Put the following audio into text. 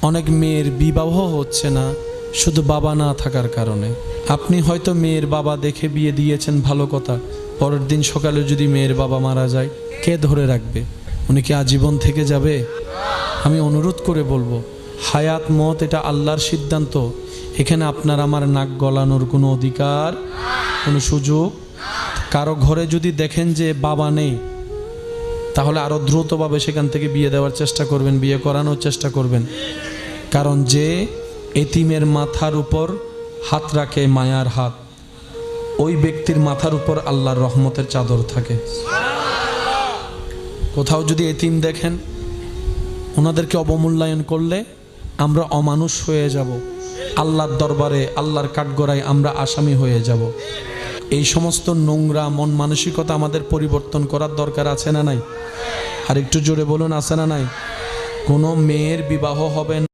অনেক মেয়ের বিবাহ হচ্ছে না শুধু বাবা না থাকার কারণে। আপনি হয়তো মেয়ের বাবা দেখে বিয়ে দিয়েছেন, ভালো কথা, পরের দিন সকালে যদি মেয়ের বাবা মারা যায়, কে ধরে রাখবে? উনি কি আজীবন থেকে যাবে? আমি অনুরোধ করে বলবো, হায়াত মত এটা আল্লাহর সিদ্ধান্ত। এখানে আপনার আমার নাক গলানোর কোনো অধিকার, কোনো সুযোগ। কারো ঘরে যদি দেখেন যে বাবা নেই, তাহলে আরও দ্রুতভাবে সেখান থেকে বিয়ে দেওয়ার চেষ্টা করবেন, বিয়ে করানোর চেষ্টা করবেন। কারণ যে এতিমের মাথার উপর হাত রাখে, মায়ার হাত, ওই ব্যক্তির মাথার উপর আল্লাহর রহমতের চাদর থাকে। কোথাও যদি এতিম দেখেন, ওনাদেরকে অবমূল্যায়ন করলে আমরা অমানুষ হয়ে যাব, আল্লাহর দরবারে, আল্লাহর কাঠগড়ায় আমরা আসামি হয়ে যাব। এই সমস্ত নোংরা মন মানসিকতা আমাদের পরিবর্তন করার দরকার আছে না নাই? আর একটু জোরে বলুন, আছে না নাই? কোনো মেয়ের বিবাহ হবে না।